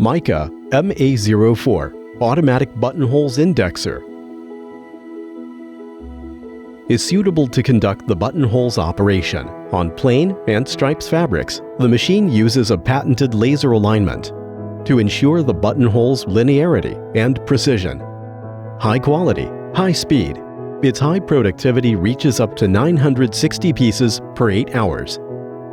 MAICA MA04 Automatic Buttonholes Indexer is suitable to conduct the buttonholes operation. On plain and stripes fabrics, the machine uses a patented laser alignment to ensure the buttonhole's linearity and precision. High quality, high speed. Its high productivity reaches up to 960 pieces per 8 hours.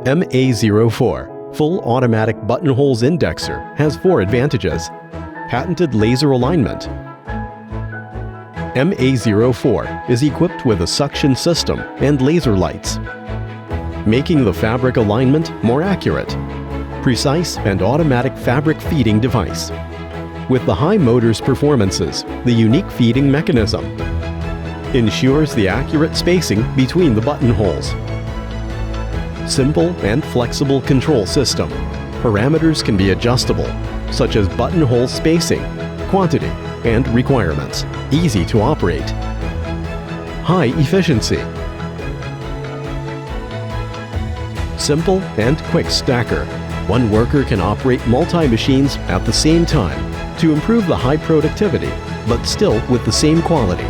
MA04 Full Automatic Buttonholes Indexer has 4 advantages. Patented laser alignment. MA04 is equipped with a suction system and laser lights, making the fabric alignment more accurate. Precise and automatic fabric feeding device. With the high motor's performances, the unique feeding mechanism ensures the accurate spacing between the buttonholes. Simple and flexible control system. Parameters can be adjustable, such as buttonhole spacing, quantity, and requirements. Easy to operate. High efficiency. Simple and quick stacker. One worker can operate multi-machines at the same time to improve the high productivity, but still with the same quality.